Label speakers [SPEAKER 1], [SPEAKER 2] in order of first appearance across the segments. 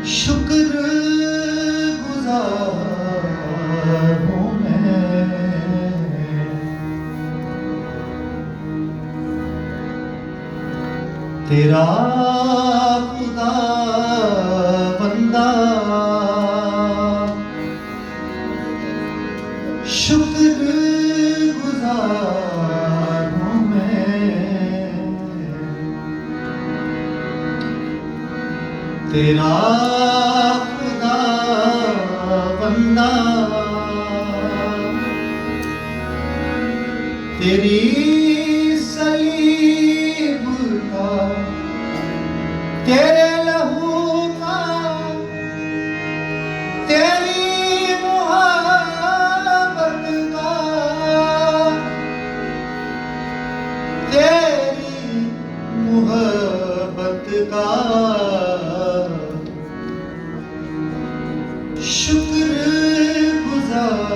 [SPEAKER 1] शुक्र गुजार हूँ मैं, तेरा खुदा बंदा। शुक्र गुजार हूँ मैं, तेरा खुदा बंदा। तेरी सलीब का, तेरे लहू का, तेरी मोहब्बत का, तेरी मोहब्बत का शुक्र गुजार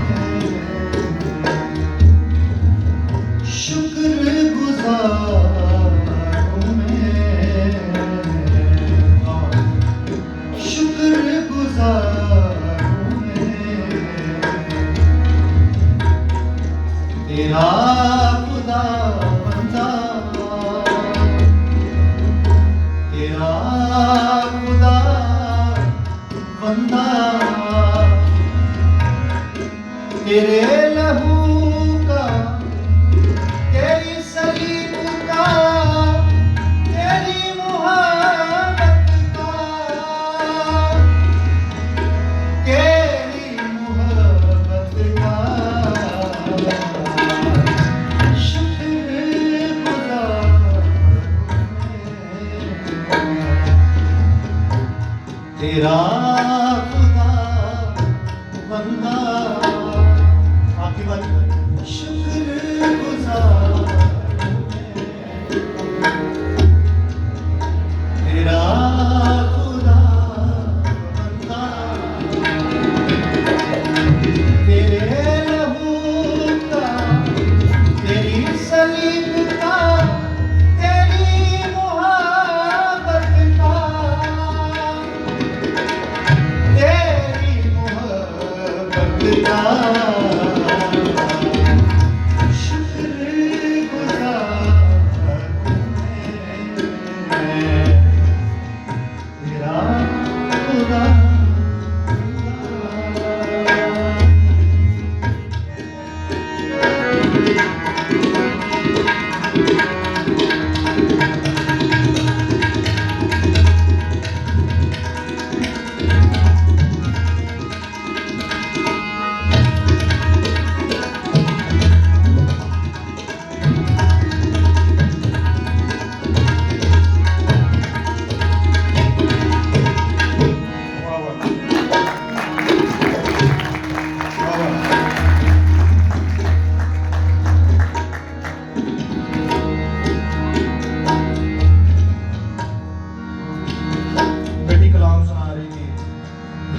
[SPEAKER 1] है, शुक्र गुजार हूँ मैं, शुक्र गुजार हूँ मैं, तेरा खुदा बंदा, तेरा खुदा बंदा। तेरे लहू का, तेरी सलीब का, तेरी मोहब्बत का, तेरी मोहब्बत का शुक्र गुजार तेरा खुदा बंदा। आपकी बात शुक्र गुजार तेरा खुदा बंदा। तेरे लहू का, तेरी सलीब का, तेरी मोहब्बत का, तेरी मोहब्बत का शुक्र गुजार मैं, तेरा खुदा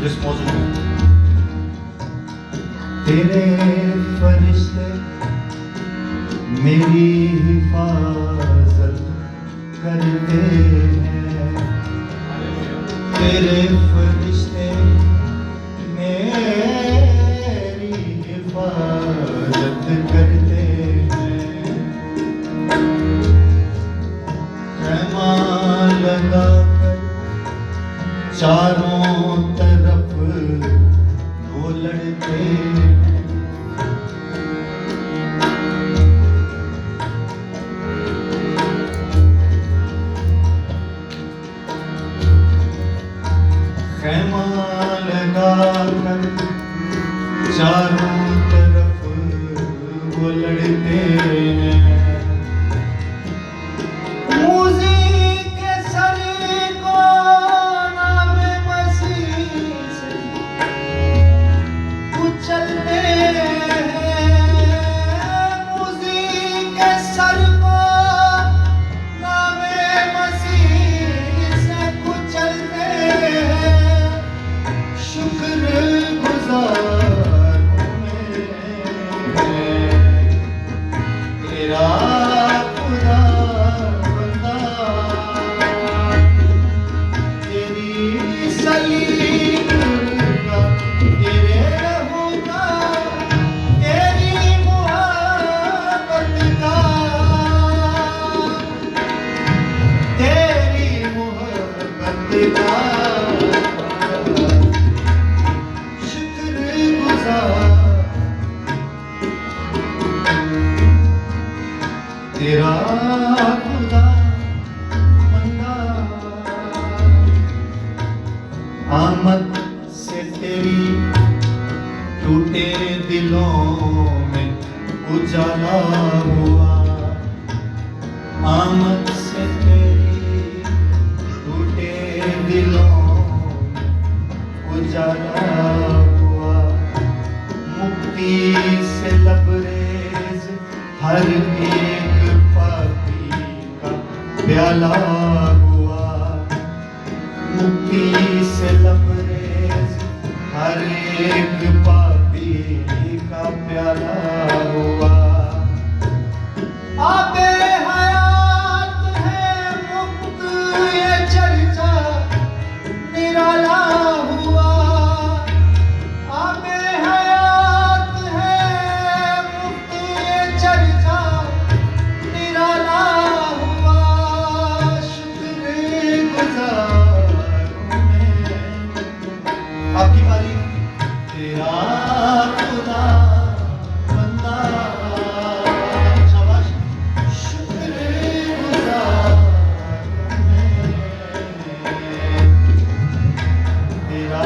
[SPEAKER 1] जिस मौजूद में तेरे फरिश्ते मेरी हिफाजत करते हैं, तेरे फरिश्ते मेरी हिफाजत करते हैं। खैमा लगा कर चारों तरफ वो लड़ते हैं, खैमा लगा कर चारों तरफ वो लड़ते हैं। मूसी के सर को नाम मसीह बंदगार शुक्रगुजार तेरा खुदा बंदा आमद से तेरी टूटे दिलों में उजाला हुआ आमद से तेरी टूटे दिलों में उजाला हुआ मुक्ति से लबरेज हर एक पापी का प्याला हुआ मुक्ति से लबरेज हर एक पापी का प्याला हुआ आबे हयात है मुक्त ये चर्चा निराला हुआ आबे हयात है मुक्त ये चर्चा निराला हुआ शुक्रगुजार मैं आपकी बारी तेरा खुदा बंदा शाबाश शुक्रगुजार मैं तेरा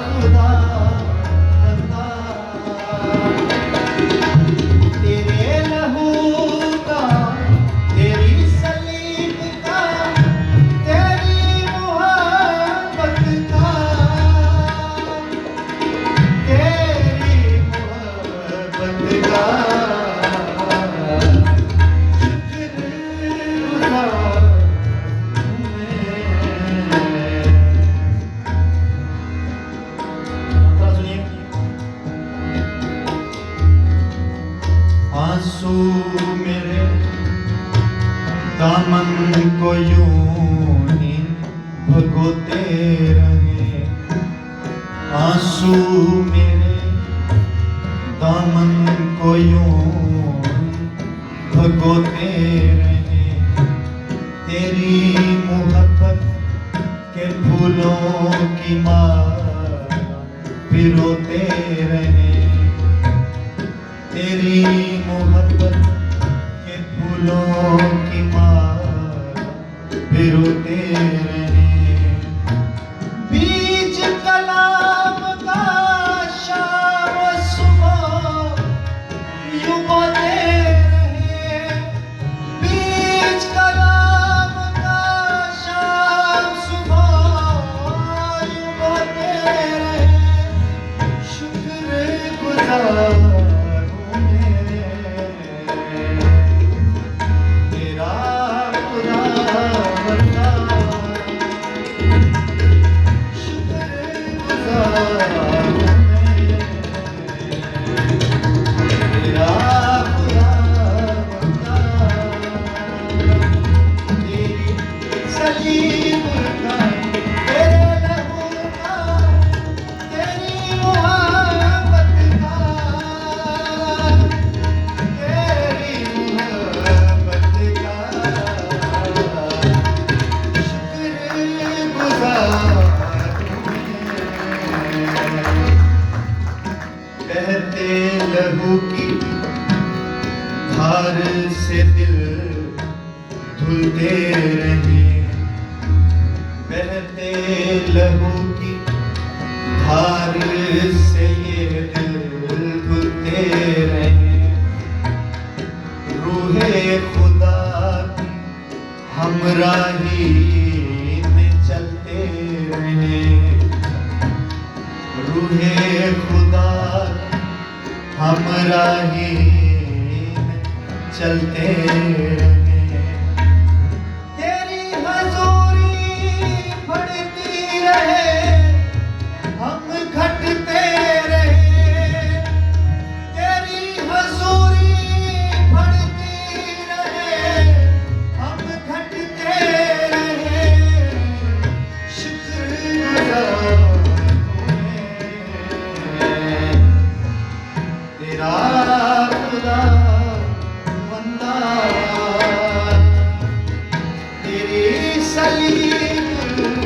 [SPEAKER 1] खुदा बंदा तेरे लहू का तेरी सलीब का तेरी मोहब्बत का तेरी मोहब्बत का शुक्रगुजार मैं सुनिए आंसू मेरे दामन को यूं ही भगोते रहे आंसू मेरे दामन को यूं भगोते रहे तेरी मोहब्बत के फूलों की माला पिरोते रहे तेरी मोहब्बत के फूलों की माला पिरोते रहे बीज कलाम का शाम सुबह यूं बोते रहे बीज कलाम का शाम सुबह यूं बोते रहे शुक्रगुजार हूँ मैं तेरा खुदा बंदा शुक्रगुजार हूँ मैं तेरा खुदा बंदा तेरी सलीब का तेरे लहू का तेरी मोहब्बत का तेरी मोहब्बत का शुक्रगुजार बहते लहू की धार से दिल धुलते रहे बहते लहू की धार से ये दिल धुलते रहे रूहे खुदा की हमराही में चलते रहे रूहे खुदा की हमराही में चलते रहे तेरी हजूरी बढ़ती रहे हम घटते रहे तेरी हजूरी बढ़ती रहे हम घटते रहे शुक्रगुजार हूँ मैं तेरा खुदा बंदा तेरी सलीब